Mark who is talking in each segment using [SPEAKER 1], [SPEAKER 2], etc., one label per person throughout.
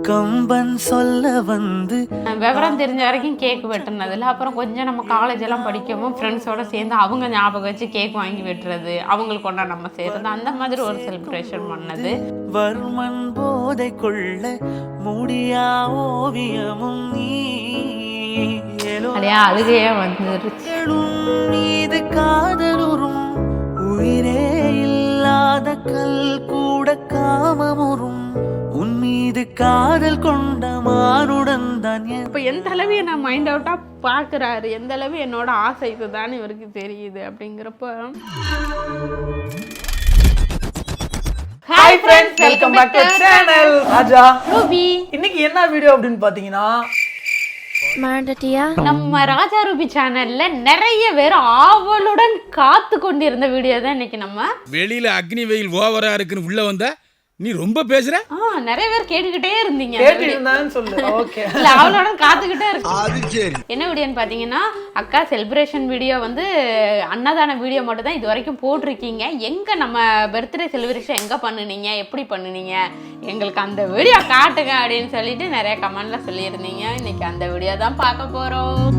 [SPEAKER 1] கம்பன் சொல்ல வந்து
[SPEAKER 2] விவரம் தெரிஞ்ச வரைக்கும் கேக் வெட்டுனதுல அப்புறம் கொஞ்சம் நம்ம காலேஜ் எல்லாம் படிக்கவும் ஃப்ரெண்ட்ஸோட சேர்ந்து அவங்க ஞாபகம் வச்சு கேக் வாங்கி வெட்டுறது, அவங்களுக்கு ஒன்றா நம்ம செய்யறது, அந்த மாதிரி ஒரு செலிப்ரேஷன் பண்ணது.
[SPEAKER 1] வர்மன் போதை கொள்ள முடியா ஓவியமும் நீ
[SPEAKER 2] அப்படியே அழுகையே வந்துருச்சு.
[SPEAKER 1] மீது காதலுறும் உயிரே இல்லாத கல் கூட காமமுறும் உன் மீது காதல் கொண்ட மானுடன் தான்.
[SPEAKER 2] இப்போ எந்த அளவு என்ன மைண்ட் அவுட்டா பார்க்குறாரு, எந்த அளவு என்னோட ஆசை இதுதான் இவருக்கு தெரியுது அப்படிங்கிறப்ப.
[SPEAKER 3] Hi friends, welcome back to channel Raja
[SPEAKER 2] Ruby.
[SPEAKER 3] இன்னைக்கு என்ன வீடியோ அப்படின்னு பாத்தீங்கன்னா,
[SPEAKER 2] நம்ம ராஜா ரூபி சேனல்ல நிறைய பேர் ஆவலுடன் காத்து கொண்டிருந்த வீடியோ தான் இன்னைக்கு. நம்ம
[SPEAKER 4] வெளியில அக்னி வெயில் ஓவரா இருக்குன்னு உள்ள வந்தா நீ ரொம்ப பேசுற.
[SPEAKER 2] நிறைய பேர் கேட்டுக்கிட்டே இருந்தீங்க.
[SPEAKER 3] ஓகே,
[SPEAKER 2] அவளோட காத்துக்கிட்டே இருக்கு. என்ன வீடியோன்னு பாத்தீங்கன்னா, அக்கா செலிப்ரேஷன் வீடியோ வந்து அன்னதான வீடியோ மட்டும் தான் இது வரைக்கும் போட்டிருக்கீங்க. எங்க நம்ம பர்த்டே செலிப்ரேஷன் எங்க பண்ணுனீங்க, எப்படி பண்ணுனீங்க, எங்களுக்கு அந்த வீடியோ காட்டுங்க அப்படின்னு சொல்லிட்டு நிறைய கமெண்ட்ல சொல்லியிருந்தீங்க. இன்னைக்கு அந்த வீடியோ தான் பார்க்க போறோம்.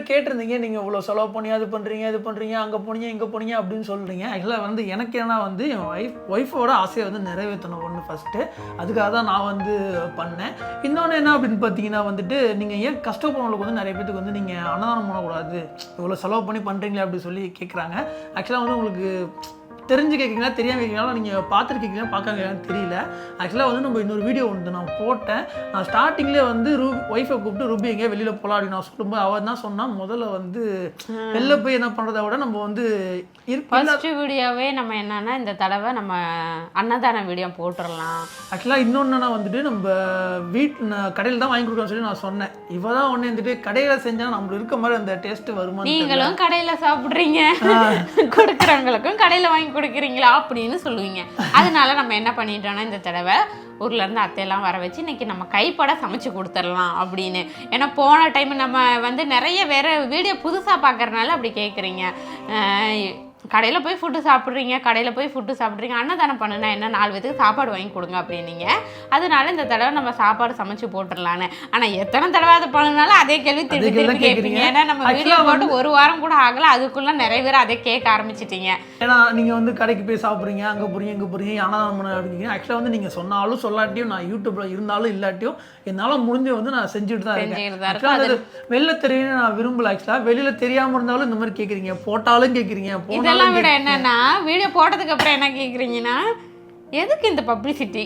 [SPEAKER 3] கேட்டிருந்தீங்க, நீங்க இவ்வளவு செலவு பண்ணி அது பண்றீங்க இது பண்றீங்க அங்க போனீங்க இங்க போனீங்க அப்படின்னு சொல்றீங்க. ஆக்சுவலா வந்து எனக்கு என்ன வந்து என் ஒய்ஃபோட ஆசையை வந்து நிறைவேற்றணும் ஒன்று ஃபர்ஸ்ட். அதுக்காக தான் நான் வந்து பண்ணேன். இன்னொன்று என்ன அப்படின்னு பார்த்தீங்கன்னா வந்துட்டு, நீங்கள் ஏன் கஷ்டப்படுறவங்களுக்கு வந்து நிறைய பேருக்கு வந்து நீங்கள் அன்னதானம் பண்ணக்கூடாது, இவ்வளோ செலவு பண்ணி பண்ணுறீங்களே அப்படின்னு சொல்லி கேட்குறாங்க. ஆக்சுவலாக வந்து உங்களுக்கு தெரிஞ்சு கேட்குறீங்களா தெரியாமல் கேட்குறீங்களா, நீங்கள் பார்த்துருக்கீங்களா பார்க்காங்கன்னு தெரியல. ஆக்சுவலாக வந்து நம்ம இன்னொரு வீடியோ வந்து நான் போட்டேன். நான் ஸ்டார்டிங்லேயே வந்து ஒய்ஃபை கூப்பிட்டு ரூபி எங்கேயா வெளியில் போகலாம் அப்படின்னு நான் சொல்லும்போது அவன் தான் சொன்னால், முதல்ல வந்து வெளில போய் என்ன பண்ணுறத விட நம்ம வந்து
[SPEAKER 2] ஃபர்ஸ்ட் வீடியோவே நம்ம என்னன்னா இந்த தடவை நம்ம அன்னதான வீடியோ போட்டுடலாம்.
[SPEAKER 3] ஆக்சுவலாக இன்னொன்று வந்துட்டு நம்ம கடையில் தான் வாங்கி கொடுக்கணும்னு சொல்லி நான் சொன்னேன். இவ தான் ஒன்று வந்துட்டு கடையில் செஞ்சால் நம்மளுக்கு இருக்க மாதிரி அந்த டேஸ்ட் வருமா,
[SPEAKER 2] நீங்களும் கடையில் சாப்பிட்றீங்க, கொடுக்குறவங்களுக்கும் கடையில் வாங்கி கொடுக்குறீங்களா அப்படின்னு சொல்லுவீங்க. அதனால நம்ம என்ன பண்ணிட்டோம்னா, இந்த தடவை ஊர்ல இருந்து அத்தையெல்லாம் வர வச்சு இன்னைக்கு நம்ம கைப்பட சமைச்சு கொடுத்துடலாம் அப்படின்னு. ஏன்னா போன டைம் நம்ம வந்து நிறைய வேற வீடியோ புதுசாக பார்க்கறதுனால அப்படி கேட்குறீங்க. கடையில் போய் ஃபுட்டு சாப்பிட்றீங்க, அன்னதானம் பண்ணுனா என்ன, 4 பேத்துக்கு சாப்பாடு வாங்கி கொடுங்க அப்படின்னீங்க. அதனால இந்த தடவை நம்ம சாப்பாடு சமைச்சு போட்டுடலான்னு. ஆனால் எத்தனை தடவை அதை பண்ணினாலும் அதே கேள்வி திருப்பி கேட்பீங்க. ஏன்னா நம்ம வீடியோ போட்டு 1 வாரம் கூட ஆகலை, அதுக்குள்ளே நிறைய பேர் அதே கேட்க ஆரம்பிச்சிட்டீங்க.
[SPEAKER 3] ஏன்னா நீங்கள் வந்து கடைக்கு போய் சாப்பிட்றீங்க, அங்கே போகிறீங்க இங்கே போகிறீங்க, அன்னதானம் பண்ண அப்படிங்க. ஆக்சுவலாக வந்து நீங்கள் சொன்னாலும் சொல்லாட்டியும், நான் யூடியூப்பில் இருந்தாலும் இல்லாட்டியும் என்னால் முடிஞ்ச வந்து நான் செஞ்சுட்டு தான் இருக்கேன். வெளில தெரியும் நான் விரும்பல. ஆக்சுவலாக வெளியில் தெரியாமல் இருந்தாலும் இந்த மாதிரி கேட்குறீங்க, போட்டாலும் கேட்குறீங்க.
[SPEAKER 2] இதெல்லாம் விட என்னன்னா, வீடியோ போட்டதுக்கு அப்புறம் என்ன கேக்குறீங்கன்னா, எதுக்கு இந்த பப்ளிசிட்டி,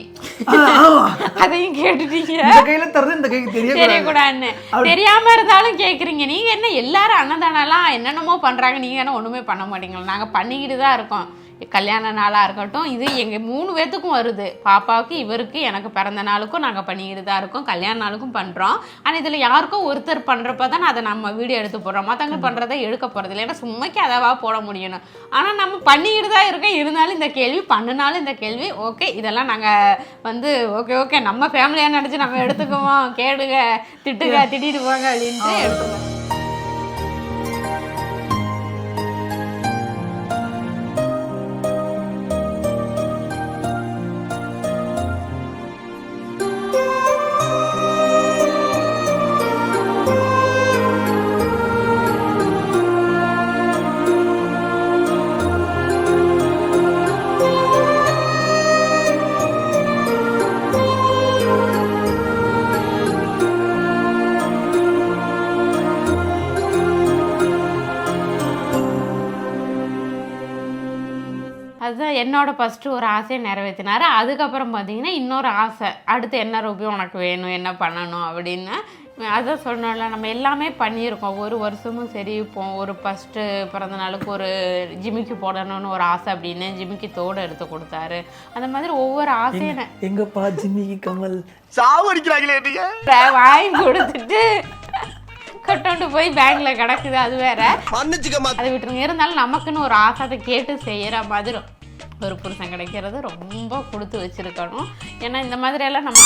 [SPEAKER 2] அதையும் கேட்டுட்டீங்க.
[SPEAKER 3] கையில தரது இந்த கைக்கு
[SPEAKER 2] தெரியக்கூடாதுன்னு தெரியாம இருந்தாலும் கேக்குறீங்க. நீங்க என்ன எல்லாரும் அன்னதானம்லாம் என்னென்னமோ பண்றாங்க, நீங்க என்ன ஒண்ணுமே பண்ண மாட்டீங்களா? நாங்க பண்ணிக்கிட்டு தான் இருக்கோம். கல்யாண நாளாக இருக்கட்டும், இது எங்கள் 3 பேர்த்துக்கும் வருது. பாப்பாவுக்கு, இவருக்கு, எனக்கு பிறந்த நாளுக்கும் நாங்கள் பண்ணிக்கிட்டு தான் இருக்கோம், கல்யாண நாளுக்கும் பண்ணுறோம். ஆனால் இதில் யாருக்கும் ஒருத்தர் பண்ணுறப்ப தான் அதை நம்ம வீடியோ எடுத்து போடுறோம். மற்றவங்க பண்ணுறதை எடுக்க போகிறது இல்லை. ஏன்னா சும்மாக்கி அதவா போட முடியணும். ஆனால் நம்ம பண்ணிக்கிட்டு தான் இருக்கோம். இருந்தாலும் இந்த கேள்வி, பண்ணினாலும் இந்த கேள்வி, ஓகே இதெல்லாம் நாங்கள் வந்து ஓகே நம்ம ஃபேமிலியாக நினச்சி நம்ம எடுத்துக்குவோம், கேளுங்க, திட்டிட்டு போங்க அப்படின்ட்டு எடுத்துக்குவோம். அதுதான் என்னோட ஃபஸ்ட்டு ஒரு ஆசையை நிறைவேற்றினார். அதுக்கப்புறம் பார்த்தீங்கன்னா இன்னொரு ஆசை, அடுத்து என்ன ரூபி உனக்கு வேணும், என்ன பண்ணணும் அப்படின்னு. அதான் சொன்னோம்ல, நம்ம எல்லாமே பண்ணியிருக்கோம். ஒரு வருஷமும் சரி, இப்போ ஒரு ஃபஸ்ட்டு பிறந்த நாளுக்கு ஒரு ஜிமிக்கி போடணும்னு ஒரு ஆசை அப்படின்னு ஜிமிக்கி தோடு எடுத்து கொடுத்தாரு. அந்த மாதிரி ஒவ்வொரு ஆசையும்
[SPEAKER 3] எங்கப்பா ஜிமிக்கி கமல்
[SPEAKER 1] சாவடிக்கிறாங்களே
[SPEAKER 2] வாங்கி கொடுத்துட்டு கொண்டு போய் பேங்க்ல கிடக்குது. அது வேற, அதை விட்டுருங்க. இருந்தாலும் நமக்குன்னு ஒரு ஆசை, அதை கேட்டு செய்யற மாதிரி ஒரு புருஷன் கிடைக்கிறது ரொம்ப கொடுத்து வச்சிருக்கணும். ஏன்னா இந்த மாதிரி எல்லாம் நம்ம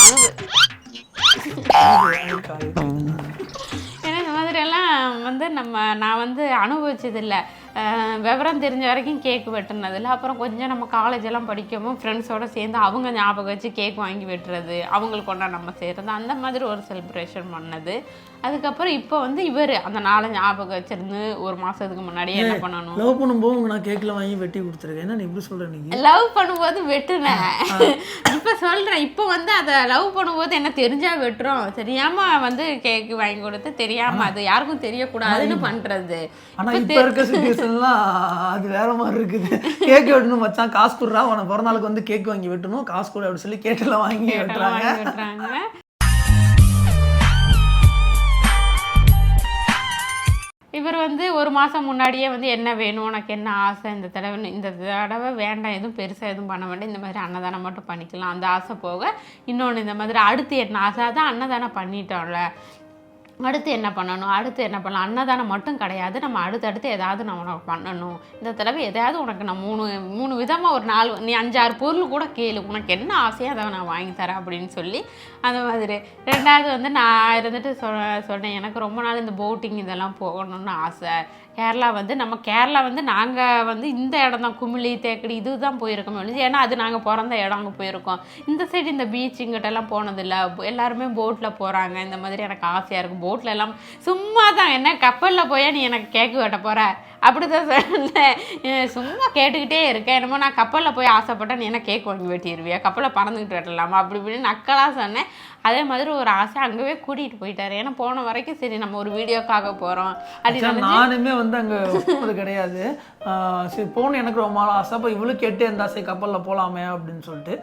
[SPEAKER 2] ஏன்னா இந்த மாதிரியெல்லாம் வந்து நான் வந்து அனுபவிச்சதில்லை. விவரம் தெரிஞ்ச வரைக்கும் கேக் வெட்டுனதில்லை. அப்புறம் கொஞ்சம் நம்ம காலேஜெல்லாம் படிக்கவும் ஃப்ரெண்ட்ஸோடு சேர்ந்து அவங்க ஞாபகம் வச்சு கேக் வாங்கி வெட்டுறது, அவங்களுக்கு ஒன்றா நம்ம செய்கிறது, அந்த மாதிரி ஒரு செலிப்ரேஷன் பண்ணது. அதுக்கப்புறம் இப்போ வந்து இவர் அந்த நாளை ஞாபகம் வச்சிருந்து ஒரு மாதத்துக்கு முன்னாடியே என்ன பண்ணணும்,
[SPEAKER 3] லவ் பண்ணும்போது நான் கேக்கில் வாங்கி வெட்டி கொடுத்துருக்கேன். என்ன நீ இப்படி சொல்கிறேன்? நீங்கள்
[SPEAKER 2] லவ் பண்ணும்போது வெட்டுனேன். இப்போ சொல்கிறேன், இப்போ வந்து அதை லவ் பண்ணும்போது என்ன தெரிஞ்சால் வெட்டுறோம், தெரியாமல் வந்து கேக்கு வாங்கி கொடுத்து தெரியாமல் அது யாருக்கும் தெரியக்கூடாதுன்னு பண்ணுறது.
[SPEAKER 3] ஆனால் இப்போ இருக்க சுச்சுவேஷன்லாம் அது வேற மாதிரி இருக்குது. கேக் வெட்டணும் மச்சான், காசு கொடுறா, உன பிறந்த நாளுக்கு வந்து கேக் வாங்கி வெட்டணும், காசு கொடு அப்படி சொல்லி கேட்டெல்லாம் வாங்கி வெட்டுறாங்க.
[SPEAKER 2] இவர் வந்து ஒரு மாதம் முன்னாடியே வந்து என்ன வேணும், உனக்கு என்ன ஆசை, இந்த தடவை வேண்டாம், எதுவும் பெருசாக எதுவும் பண்ண வேண்டாம், இந்த மாதிரி அன்னதானம் மட்டும் பண்ணிக்கலாம், அந்த ஆசை போக இன்னொன்று இந்த மாதிரி அடுத்து என்ன ஆசை, அதான் அன்னதானம் பண்ணிட்டோம்ல, அடுத்து என்ன பண்ணலாம், அன்னதானம் மட்டும் கிடையாது, நம்ம அடுத்தடுத்து ஏதாவது நம்ம பண்ணணும், இந்த தடவை எதையாவது உனக்கு நான் மூணு விதமாக ஒரு 4 நீ 5-6 பொருள் கூட கேளு, உனக்கு என்ன ஆசையோ அதை நான் வாங்கி தரேன் அப்படின்னு சொல்லி அந்த மாதிரி. ரெண்டாவது வந்து நான் இருந்துட்டு சொன்னேன், எனக்கு ரொம்ப நாள் இந்த போட்டிங் இதெல்லாம் போகணும்னு ஆசை. கேரளா வந்து நாங்கள் வந்து இந்த இடம் தான், குமிளி தேக்கடி இதுதான் போயிருக்கோம். ஏன்னா அது நாங்கள் பிறந்த இடம், அங்கே போயிருக்கோம். இந்த சைடு இந்த பீச் இங்கிட்டெல்லாம் போனதில்லை, எல்லாருமே போட்டில் போகிறாங்க. இந்த மாதிரி எனக்கு ஆசையாக இருக்கும். போட்டில் எல்லாம் சும்மா தான், என்ன கப்பலில் போய் நீ எனக்கு கேக்கு வெட்ட போகிற அப்படி தான் சொன்னேன். சும்மா கேட்டுக்கிட்டே இருக்கேன், என்னமோ நான் கப்பலில் போய் ஆசைப்பட்டேன், நீ என்ன கேக் வாங்கி வெட்டிடுவியா, கப்பலில் பறந்துக்கிட்டு வெட்டலாமா அப்படி இப்படின்னு நக்கலாக சொன்னேன். அதே மாதிரி ஒரு ஆசை அங்கேயே கூட்டிகிட்டு போயிட்டாரு. ஏன்னா போன வரைக்கும் சரி நம்ம ஒரு வீடியோக்காக போகிறோம் அப்படின்னு
[SPEAKER 3] நானுமே வந்து அங்கே போனது கிடையாது. சரி போகணும் எனக்கு ரொம்ப நாள் ஆசை. அப்போ இவ்வளோ கேட்டே இருந்தா சரி கப்பலில் போகலாமே அப்படின்னு சொல்லிட்டு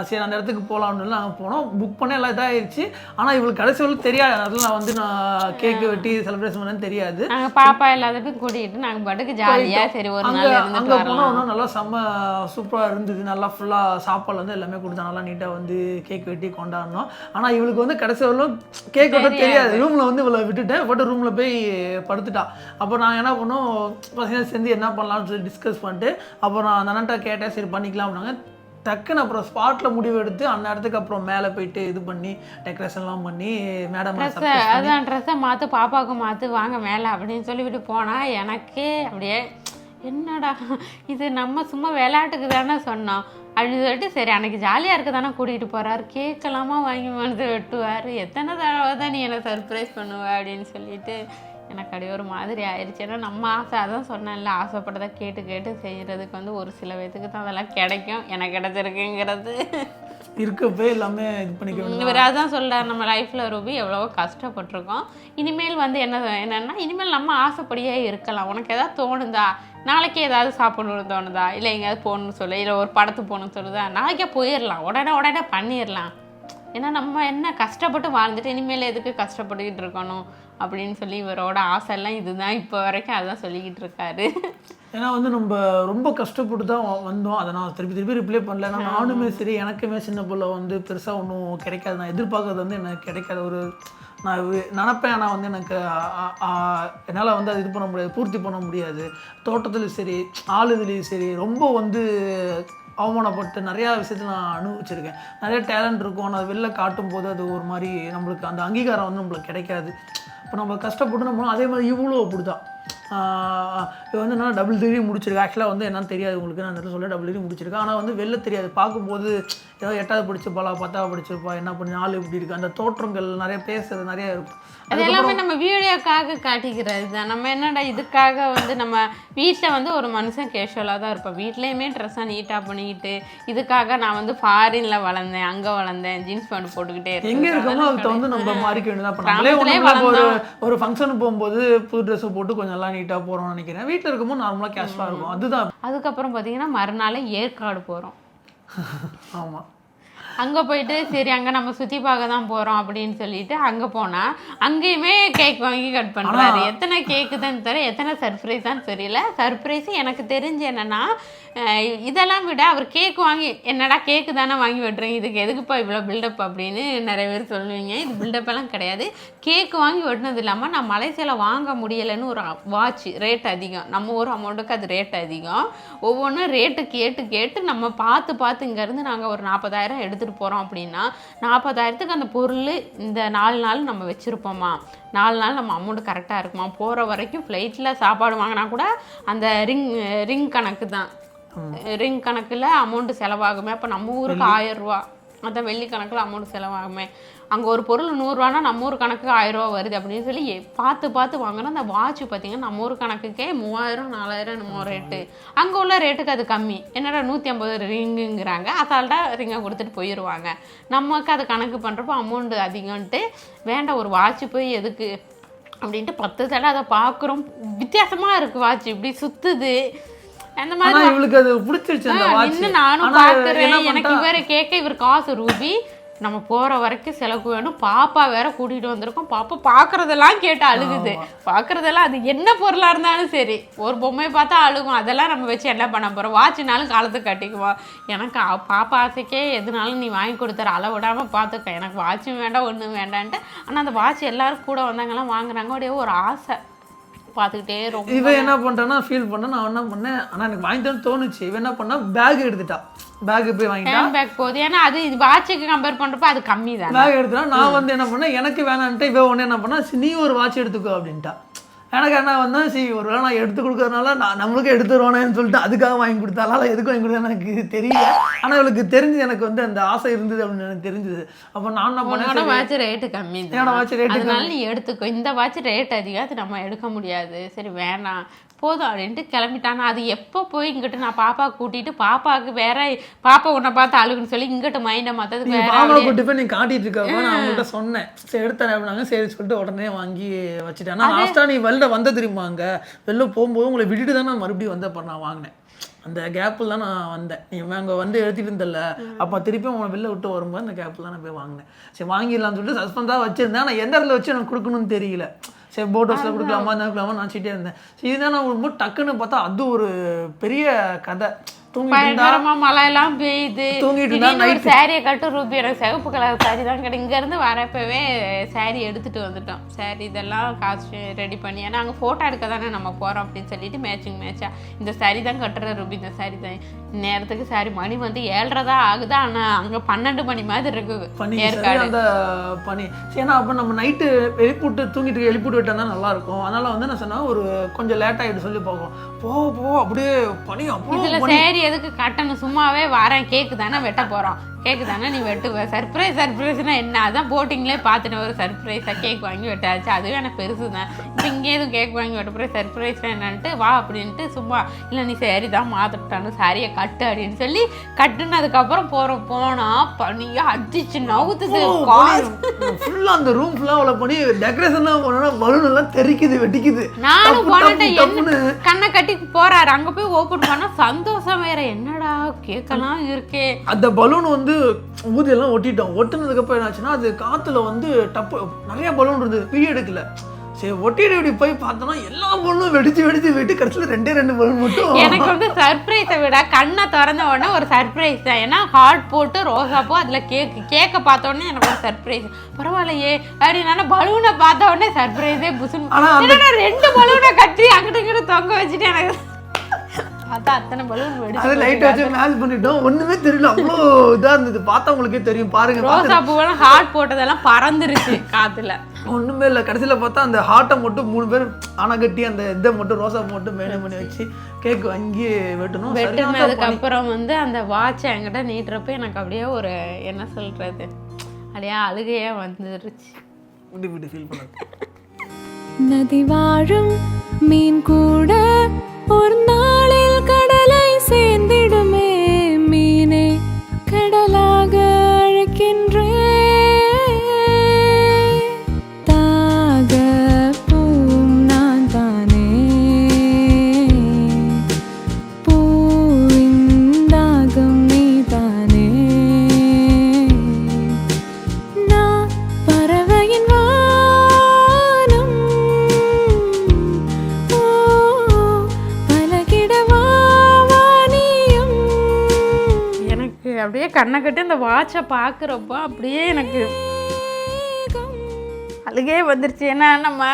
[SPEAKER 3] சரி அந்த இடத்துக்கு போகலாம்னு நாங்கள் போனோம். புக் பண்ண எல்லாம் இதாகிடுச்சு. ஆனால் இவளுக்கு கடைசி வரைக்கும் தெரியாது, அதில் நான் வந்து நான் கேக்கு வெட்டி செலிப்ரேஷன் பண்ணேன்னு தெரியாது.
[SPEAKER 2] நாங்கள் பாப்பா எல்லாத்துக்கும் கூட்டிகிட்டு நாங்கள் பாட்டுக்கு ஜாலியாக சரி ஒரு நாள்
[SPEAKER 3] அங்கே போனால் இன்னும் நல்லா செம்ம சூப்பராக இருந்தது. நல்லா ஃபுல்லாக சாப்பாடு வந்து எல்லாமே கொடுத்தா நல்லா நீட்டாக வந்து கேக் வெட்டி கொண்டாடணும். ஆனால் இவளுக்கு வந்து கடைசி வரலும் கேக் வெட்ட தெரியாது. ரூமில் வந்து இவளை விட்டுட்டேன், போட்டு ரூமில் போய் படுத்துட்டா. அப்போ நான் என்ன பண்ணோம், பசங்க சேர்ந்து என்ன பண்ணலாம்னு சொல்லி டிஸ்கஸ் பண்ணிட்டு அப்புறம் நான் அந்த அண்ணன்ட்ட கேட்டேன், சரி பண்ணிக்கலாம் அப்படின்னாங்க. டக்குன்னு அப்புறம் ஸ்பாட்டில் முடிவு எடுத்து அந்த இடத்துக்கு அப்புறம் மேலே போயிட்டு இது பண்ணி டெக்கரேஷன்லாம் பண்ணி மேடம்
[SPEAKER 2] அதான் ட்ரெஸ்ஸை மாற்று, பாப்பாவுக்கு மாற்று, வாங்க மேலே அப்படின்னு சொல்லிவிட்டு போனால் எனக்கே அப்படியே என்னடா இது, நம்ம சும்மா விளையாட்டுக்கு தானே சொன்னோம் அப்படின்னு சொல்லிட்டு சரி அன்றைக்கி ஜாலியாக இருக்க தானே கூட்டிகிட்டு போகிறாரு, கேக்கெல்லாமா வாங்கி வந்து வெட்டுவார், எத்தனை தடவை தான் நீ என்னை சர்ப்ரைஸ் பண்ணுவ அப்படின்னு சொல்லிட்டு எனக்கு அப்படியே ஒரு மாதிரி ஆயிடுச்சு. ஏன்னா நம்ம ஆசை, அதான் சொன்னேன்ல, ஆசைப்பட்டதை கேட்டு கேட்டு செய்கிறதுக்கு வந்து ஒரு சில பேத்துக்கு தான் அதெல்லாம் கிடைக்கும். எனக்கு கிடைச்சிருக்குங்கிறது
[SPEAKER 3] இருக்கப்போ எல்லாமே இது பண்ணிக்கணும்.
[SPEAKER 2] இவர் அதான் சொல்கிறார், நம்ம லைஃப்பில் ரூபி எவ்வளவோ கஷ்டப்பட்டிருக்கோம், இனிமேல் வந்து என்னென்னா இனிமேல் நம்ம ஆசைப்படியே இருக்கலாம். உனக்கு எதாவது தோணுதா, நாளைக்கே ஏதாவது சாப்பிடணும்னு தோணுதா, இல்லை எங்கேயாவது போகணுன்னு சொல்லு, இல்லை ஒரு படத்துக்கு போகணுன்னு சொல்லுதா, நாளைக்கே போயிடலாம், உடனே பண்ணிடலாம். ஏன்னா நம்ம என்ன கஷ்டப்பட்டு வாழ்ந்துட்டு இனிமேல் எதுக்கு கஷ்டப்பட்டுக்கிட்டு இருக்கணும் அப்படின்னு சொல்லி இவரோட ஆசைலாம் இதுதான். இப்போ வரைக்கும் அதுதான் சொல்லிக்கிட்டு இருக்காரு.
[SPEAKER 3] ஏன்னா வந்து நம்ம ரொம்ப கஷ்டப்பட்டு தான் வந்தோம். அதை நான் திருப்பி ரிப்ளை பண்ணல. நானுமே சரி எனக்குமே சின்ன பிள்ளை வந்து பெருசாக ஒன்றும் கிடைக்காது. நான் எதிர்பார்க்கறது வந்து எனக்கு கிடைக்காத ஒரு நான் நினப்பேன். ஆனால் வந்து எனக்கு என்னால் வந்து அது இது பண்ண முடியாது, பூர்த்தி பண்ண முடியாது. தோட்டத்துலையும் சரி ஆளுதுலேயும் சரி ரொம்ப வந்து அவமானப்பட்டு நிறையா விஷயத்தில் நான் அனுபவிச்சிருக்கேன். நிறைய டேலண்ட் இருக்கும், ஆனால் அது வெளில காட்டும் போது அது ஒரு மாதிரி நம்மளுக்கு அந்த அங்கீகாரம் வந்து நம்மளுக்கு கிடைக்காது. இப்போ நம்ம கஷ்டப்பட்டு நம்ம அதே மாதிரி இவ்வளோ அப்படிதான். இப்போ வந்து நான் டபுள் டிகிரி முடிச்சிருக்கேன். ஆக்சுவலாக வந்து என்னன்னு தெரியாது உங்களுக்கு, நான் அந்த சொல்ல டபுள் டிகிரி முடிச்சிருக்கேன். ஆனால் வந்து வெளில தெரியாது, பார்க்கும்போது ஏதோ 8வது படிச்சிருப்பாளா 10வது படிச்சிருப்பா, என்ன பண்ணி நாள் இப்படி இருக்குது, அந்த தோற்றங்கள் நிறைய பேசுறது நிறையா இருக்கும்.
[SPEAKER 2] அது எல்லாமே நம்ம வீடியோக்காக காட்டிக்கிறது தான். நம்ம என்னடா இதுக்காக வந்து நம்ம வீட்டில் வந்து ஒரு மனுஷன் கேஷுவலாக தான் இருப்போம், வீட்லேயுமே ட்ரெஸ்ஸாக நீட்டாக பண்ணிக்கிட்டு இதுக்காக நான் வந்து ஃபாரினில் வளர்ந்தேன், அங்கே வளர்ந்தேன், ஜீன்ஸ் பேண்ட் போட்டுக்கிட்டே இருக்கேன்.
[SPEAKER 3] எங்கே இருக்கோமோ அதை வந்து நம்ம மாறிக்க வேண்டியதான். ஒரு ஃபங்க்ஷனுக்கு போகும்போது புது ட்ரெஸ்ஸை போட்டு கொஞ்சம் நல்லா நீட்டாக போகிறோம்னு நினைக்கிறேன். வீட்டில் இருக்கும்போது நார்மலாக கேஷுவலாக இருக்கும். அதுதான்.
[SPEAKER 2] அதுக்கப்புறம் பார்த்தீங்கன்னா மறுநாள் ஏற்காடு போகிறோம்.
[SPEAKER 3] ஆமாம்,
[SPEAKER 2] அங்கே போயிட்டு சரி அங்கே நம்ம சுற்றி பார்க்க தான் போகிறோம் அப்படின்னு சொல்லிட்டு அங்கே போனால் அங்கேயுமே கேக் வாங்கி கட் பண்ணுறாரு. எத்தனை கேக்கு தான் தர எத்தனை சர்ப்ரைஸ் தான் தெரியல. சர்ப்ரைஸ் எனக்கு தெரிஞ்சு என்னென்னா இதெல்லாம் விட அவர் கேக் வாங்கி என்னடா கேக்கு தானே வாங்கி வெட்டுறீங்க, இதுக்கு எதுக்குப்பா இவ்வளோ பில்டப் அப்படின்னு நிறைய பேர் சொல்லுவீங்க. இது பில்டப் எல்லாம் கிடையாது. கேக்கு வாங்கி வெட்டினது இல்லாமல் நான் மலேசியாவில் வாங்க முடியலைன்னு ஒரு வாட்ச் ரேட் அதிகம், நம்ம ஊர் அமௌண்ட்டுக்கு அது ரேட் அதிகம். ஒவ்வொன்றும் ரேட்டு கேட்டு நம்ம பார்த்து இங்கேருந்து நாங்கள் ஒரு 40,000 எடுத்துகிட்டு போகிறோம் அப்படின்னா 40,000க்கு அந்த பொருள் இந்த 4 நாள் நம்ம வச்சுருப்போமா, 4 நாள் நம்ம அமௌண்ட்டு கரெக்டாக இருக்குமா. போகிற வரைக்கும் ஃப்ளைட்டில் சாப்பாடு வாங்கினா கூட அந்த ரிங் கணக்கு தான், ரிங் கணக்கில் அமௌண்ட்டு செலவாகுமே. அப்போ நம்ம ஊருக்கு 1000 ரூபா, அதான் வெள்ளி கணக்கில் அமௌண்ட் செலவாகுமே. அங்கே ஒரு பொருள் 100 ரூபானா நம்ம ஊர் கணக்கு 1000 ரூபா வருது அப்படின்னு சொல்லி பார்த்து வாங்கினா அந்த வாட்ச் பார்த்தீங்கன்னா நம்ம ஊர் கணக்குக்கே 3000 4000 என்னமோ ரேட்டு. அங்கே உள்ள ரேட்டுக்கு அது கம்மி. என்னடா 150 ரிங்குங்கிறாங்க, அசால்ட்டாக ரிங்கை கொடுத்துட்டு போயிடுவாங்க. நமக்கு அது கணக்கு பண்ணுறப்போ அமௌண்ட்டு அதிகம்ன்ட்டு வேண்டாம் ஒரு வாட்ச் போய் எதுக்கு அப்படின்ட்டு 10 தடவை அதை பார்க்குறோம். வித்தியாசமாக இருக்குது வாட்ச், இப்படி சுற்றுது அந்த மாதிரி.
[SPEAKER 3] இவளுக்கு அது பிடிச்சிருச்சு அந்த வாட்ச்.
[SPEAKER 2] இன்னும் நானும் பார்க்குறேன். எனக்கு இவரை கேட்க இவர் காசு ரூபி நம்ம போகிற வரைக்கும் செலவு வேணும். பாப்பா வேற கூட்டிகிட்டு வந்திருக்கோம். பாப்பா பார்க்குறதெல்லாம் கேட்டு அழுகுது. பார்க்குறதெல்லாம் அது என்ன பொருளாக இருந்தாலும் சரி, ஒரு பொம்மையை பார்த்தா அழுகும். அதெல்லாம் நம்ம வச்சு என்ன பண்ண போகிறோம், வாட்சினாலும் காலத்துக்கு கட்டிக்குவோம். எனக்கு பாப்பா ஆசைக்கே எதுனாலும் நீ வாங்கி கொடுத்துற, அளவிடாமல் பார்த்துக்க, எனக்கு வாட்சும் வேண்டாம் ஒன்றும் வேண்டான்ட்டு. ஆனால் அந்த வாட்ச் எல்லோரும் கூட வந்தாங்கலாம் வாங்குறாங்க. அப்படியே ஒரு ஆசை பார்த்துக்கிட்டே ரொம்ப.
[SPEAKER 3] இவன் என்ன பண்ணுறான்னா ஃபீல் பண்ண, நான் என்ன பண்ணேன், ஆனால் எனக்கு வாங்கிட்டேன்னு தோணுச்சு. இவன் என்ன பண்ணா பேக் எடுத்துட்டா, பேக்கு போய் வாங்கிட்டா.
[SPEAKER 2] பேக் போகுது, ஏன்னா அது இது வாட்சுக்கு கம்பேர் பண்ணுறப்ப அது கம்மி தான்.
[SPEAKER 3] பேக் எடுத்துட்டா. நான் வந்து என்ன பண்ணேன், எனக்கு வேணான்ட்டு இவன் ஒன்று என்ன பண்ணா, நீ ஒரு வாட்ச் எடுத்துக்கோ அப்படின்ட்டா. எனக்கு என்ன வந்தால் சரி ஒரு வேளை நான் எடுத்து கொடுக்கறதுனால நம்மளுக்கு எடுத்துருவானேன்னு சொல்லிட்டு அதுக்காக வாங்கி கொடுத்தால எதுக்கு வாங்கி கொடுத்தா எனக்கு தெரியல. ஆனால் இவளுக்கு தெரிஞ்சு எனக்கு வந்து அந்த ஆசை இருந்தது அப்படின்னு எனக்கு தெரிஞ்சது. அப்போ நான் என்ன பண்ணேன்,
[SPEAKER 2] வாட்ச் ரேட்டு கம்மி,
[SPEAKER 3] வாட்ச் ரேட்டு
[SPEAKER 2] அதனால நீ எடுத்துக்கோ. இந்த வாட்ச் ரேட் அதிகம், அது நம்ம எடுக்க முடியாது, சரி வேணாம் போதும் அப்படின்ட்டு கிளம்பிட்டானா. அது எப்போ போய் இங்கிட்டு நான் பாப்பா கூட்டிட்டு பாப்பாவுக்கு வேற பாப்பா உன்னை பார்த்து அழுகுன்னு சொல்லி இங்கிட்ட மைண்டை மாத்தது வேற
[SPEAKER 3] கூட்டி போய் நீ காட்டிட்டு இருக்க. நான் அவங்கள்ட்ட சொன்னேன் சரி எடுத்தேன் அப்படின்னாங்க. சரி சொல்லிட்டு உடனே வாங்கி வச்சுட்டேன். ஆனால் லாஸ்டா நீ வெளில வந்த தெரியுமா, அங்கே வெளில போகும்போது உங்களை விட்டுட்டு தான் நான் மறுபடியும் வந்தப்ப நான் வாங்கினேன். அந்த கேப்பில் தான் நான் வந்தேன். நீ அங்கே வந்து எடுத்துகிட்டு இருந்தல, அப்போ திருப்பி உங்களை வெளில விட்டு வரும்போது அந்த கேப்பில் தான் நான் போய் வாங்கினேன். சரி வாங்கிடலாம்னு சொல்லிட்டு சஸ்பென்ஸாக வச்சுருந்தேன். ஆனால் எந்த இடத்துல வச்சு எனக்கு கொடுக்கணும்னு தெரியல. சரி போட் ஹவுஸில் கொடுக்கலாமா கொடுக்கலாமா நினச்சிட்டே இருந்தேன். சரி இதுதான் நான் ரொம்ப டக்குன்னு பார்த்தா அது ஒரு பெரிய கதை.
[SPEAKER 2] மழையெல்லாம் பெய்யுது, தூங்கிட்டு சாரியை கட்டு ரூபி எனக்கு சிவப்பு கலர் சாரி தான் கிடைக்கும். இங்கேருந்து வரப்பவே சாரி எடுத்துகிட்டு வந்துட்டோம். சாரி இதெல்லாம் காசு ரெடி பண்ணி, ஏன்னா அங்கே ஃபோட்டோ எடுக்க தானே நம்ம போகிறோம் அப்படின்னு சொல்லிட்டு மேட்சா இந்த சாரி தான் கட்டுற ரூபி, இந்த சாரி தான் நேரத்துக்கு சாரி. மணி வந்து 7:30 தான் ஆகுது, ஆனால் அங்கே 12 மணி மாதிரி இருக்குது ஏற்காடு
[SPEAKER 3] அந்த பனி. ஏன்னா அப்போ நம்ம நைட்டு எழுப்பிட்டு தூங்கிட்டு எழுப்பிட்டு விட்டா தான் நல்லாயிருக்கும். அதனால் வந்து நான் சொன்னால் ஒரு கொஞ்சம் லேட் ஆகிட்டு சொல்லி பார்க்கும் போ அப்படியே பனி.
[SPEAKER 2] இதில் சாரி எதுக்கு கட்டணும், சும்மாவே வரேன், கேக்கு தானே வெட்ட போகிறோம், கேக்கு தானே நீ வெட்டுவ, சர்ப்ரைஸ்னா என்ன, அதான் போட்டிங்லேயே பார்த்துட்டு ஒரு சர்ப்ரைஸாக கேக் வாங்கி வெட்டாச்சு. அதுவே எனக்கு பெருசு தான். இப்போ இங்கே எதுவும் கேக் வாங்கி வெட்ட போகிற சர்ப்ரைஸ்லாம் என்னன்ட்டு வா அப்படின்ட்டு சும்மா இல்லை நீ சாரி தான் மாற்றிட்டானு சாரியை கட்டு அப்படின்னு சொல்லி கட்டுனதுக்கப்புறம் போனால் பனியா அடிச்சு நவுத்துது.
[SPEAKER 3] ஃபுல்லாக அந்த ரூம் ஃபுல்லாக அவ்வளோ பண்ணி டெக்கரேஷன்லாம் போனோன்னா பலூன் எல்லாம் தெறிக்குது வெட்டிக்குது.
[SPEAKER 2] நானும் போனேன் கண்ணை கட்டி போறாரு. அங்கே போய் ஓப்பன் பண்ணால் சந்தோஷம் வேற, என்னடா கேக்கெல்லாம் இருக்கே.
[SPEAKER 3] அந்த பலூன் வந்து ஊதியெல்லாம் ஒட்டிட்டோம். ஒட்டினதுக்கப்புறம் என்னாச்சுன்னா அது காற்றுல வந்து டப்பு நிறைய பலூன் இருந்தது, பிரிய எடுக்கல. சரி ஒட்டிட்டு இப்படி போய் பார்த்தோம்னா எல்லா பலூனும் வெடிச்சு கடைசியில் 2 பலூன் மட்டும்.
[SPEAKER 2] எனக்கு வந்து சர்ப்ரைஸை விட கண்ணை திறந்த உடனே ஒரு சர்ப்ரைஸ் தான். ஏன்னா ஹார்ட் போட்டு ரோசா பூ அதில் கேக்கை பார்த்த உடனே எனக்கு ஒரு சர்ப்ரைஸ். பரவாயில்லையே அப்படின்னா பலூனை பார்த்த உடனே சர்ப்ரைஸே புசுன்னு. ஆனால் 2 பலூனை கட்டி அங்கிட்ட இங்கிட்ட தொங்க வச்சுட்டு எனக்கு அத்தனை பலூன் வெடிச்சு
[SPEAKER 3] லைட் வச்சு மேட்ச் பண்ணிட்டோம். ஒண்ணுமே தெரியல, அவ்வளோ இதா இருந்தது. பார்த்தா உங்களுக்கே தெரியும் பாருங்க.
[SPEAKER 2] ரோசா பூவெல்லாம் ஹார்ட் போட்டதெல்லாம் பறந்துருச்சு காத்துல.
[SPEAKER 3] ஒண்ணுமே இல்லை. கடைசியில் பார்த்தா அந்த ஹார்ட்டை மட்டும் 3 பேர் ஆனா கட்டி அந்த இதை மட்டும் ரோசா மட்டும் மேனே பண்ணி வச்சு கேக் வாங்கி வெட்டணும்.
[SPEAKER 2] வெட்டினதுக்கப்புறம் வந்து அந்த வாட்சை என்கிட்ட நீட்டுறப்ப எனக்கு அப்படியே ஒரு என்ன சொல்றது, அப்படியே அழுகையே வந்துருச்சு.
[SPEAKER 3] விட்டு ஃபீல் பண்ணது.
[SPEAKER 5] நதி வாழும் மீன் கூட ஒரு நாளில் கடலை சேர்ந்திடுமே, மீனே கடலாக அழைக்கின்றே. தாக பூம் நான் தானே, பூவின் தாகம் நீ தானே.
[SPEAKER 2] அப்படியே கண்ணை கட்டி அந்த வாட்சை பார்க்குறப்போ அப்படியே எனக்கு அழுகே வந்துருச்சு. ஏன்னா நம்ம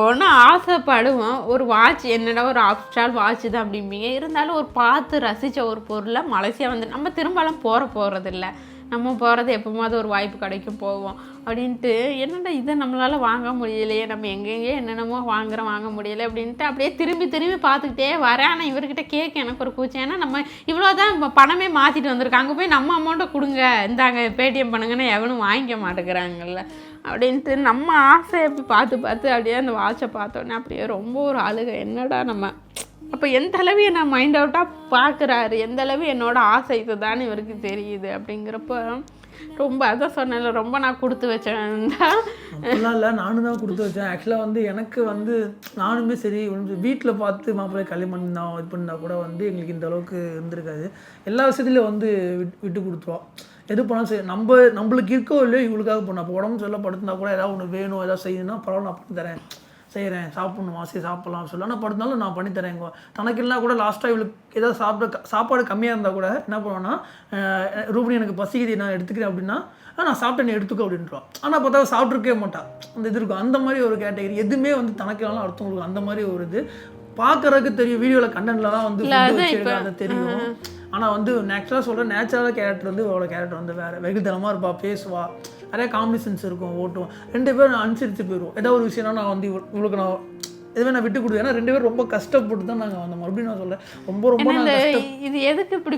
[SPEAKER 2] ஒன்றும் ஆசைப்படுவோம், ஒரு வாட்ச் என்னடா ஒரு ஆப்ஸ்டால் வாட்ச் தான் அப்படிம்பீங்க, இருந்தாலும் ஒரு பார்த்து ரசித்த ஒரு பொருளை மலேசியா வந்து நம்ம திரும்பலாம் போகிறதில்ல, நம்ம போகிறது எப்போமாவது ஒரு வாய்ப்பு கிடைக்கும் போவோம் அப்படின்ட்டு, என்னடா இதை நம்மளால் வாங்க முடியலையே, நம்ம எங்கெங்கே என்னென்னமோ வாங்க முடியலை அப்படின்ட்டு அப்படியே திரும்பி பார்த்துக்கிட்டே வரேன். ஆனால் இவர்கிட்ட கேட்க எனக்கு ஒரு கூச்சம், ஏன்னா நம்ம இவ்வளோ தான் பணமே மாற்றிட்டு வந்திருக்கோம், அங்கே போய் நம்ம அமௌண்ட்டை கொடுங்க, இந்தாங்க பேடிஎம் பண்ணுங்கன்னா எவனும் வாங்கிக்க மாட்டேங்கிறாங்கல்ல அப்படின்ட்டு நம்ம ஆசை அப்படி பார்த்து அப்படியே அந்த வாட்சை பார்த்தோன்னே அப்படியே ரொம்ப ஒரு அழுகை. என்னடா நம்ம அப்போ எந்த அளவு நான் மைண்ட் அவுட்டாக பார்க்குறாரு, எந்த அளவு என்னோட ஆசை இதுதான் இவருக்கு தெரியுது அப்படிங்கிறப்ப ரொம்ப அதான் சொன்னேன்ல, ரொம்ப நான் கொடுத்து வச்சேன்.
[SPEAKER 3] அப்படிலாம் இல்லை, நானும் தான் கொடுத்து வச்சேன். ஆக்சுவலாக வந்து எனக்கு வந்து நானுமே சரி வீட்டில் பார்த்து மாப்பிள்ளை கல்யாணம் பண்ணா இது பண்ணால் கூட வந்து எங்களுக்கு இந்த அளவுக்கு இருந்திருக்காது. எல்லா விஷயத்துலையும் வந்து விட்டு கொடுத்துருவோம். எது பண்ணாலும் சரி நம்மளுக்கு இருக்கோ இல்லையோ இவங்களுக்காக பண்ண. அப்போ உடம்பு சொல்ல படுத்தினா கூட ஏதாவது ஒன்று வேணும், ஏதாவது செய்யணும்னா பரவாயில்ல நான் பண்ணி தரேன், செய்கிறேன், சாப்பிட்ணும் ஆசை சாப்பிட்லாம் சொல்ல, ஆனால் படுத்தாலும் நான் பண்ணித்தரேன். தனக்கு இல்லைனா கூட லாஸ்ட்டாக இவளுக்கு ஏதாவது சாப்பாடு கம்மியாக இருந்தால் கூட என்ன பண்ணுவேன்னா, ரூபினி எனக்கு பசிக்குது நான் எடுத்துக்கிறேன் அப்படின்னா, நான் சாப்பிட்டேன் நீ எடுத்துக்கோ அப்படின்றான். ஆனால் பார்த்தா சாப்பிட்ருக்கவே மாட்டான். அந்த இது இருக்கும். அந்த மாதிரி ஒரு கேட்டகரி எதுவுமே வந்து தனக்கு இல்லைனா அடுத்தவங்களுக்கு அந்த மாதிரி ஒரு இது பார்க்குறதுக்கு தெரியும். வீடியோவில் கண்டென்ட்டில் தான் வந்து தெரியும். ஆனால் வந்து நேச்சுரலாக சொல்கிறேன், நேச்சுரலாக கேரக்டர் வந்து அவளோட கேரக்டர் வந்து வேறு வெகுதனமாக இருப்பா, பேசுவா, நிறையா காமெடி சென்ஸ் இருக்கும், ஓட்டுவோம். 2 பேரும் அனுசரித்து போயிடுவோம். ஏதாவது ஒரு விஷயம்னா நான் வந்து இவளுக்கு நான் எதுவுமே நான் விட்டு கொடுத்தேன். ஏன்னா 2 பேரும் ரொம்ப கஷ்டப்பட்டு தான் நாங்கள் வந்தோம். மறுபடியும் நான் சொல்கிறேன், ரொம்ப
[SPEAKER 2] இது எதுக்கு இப்படி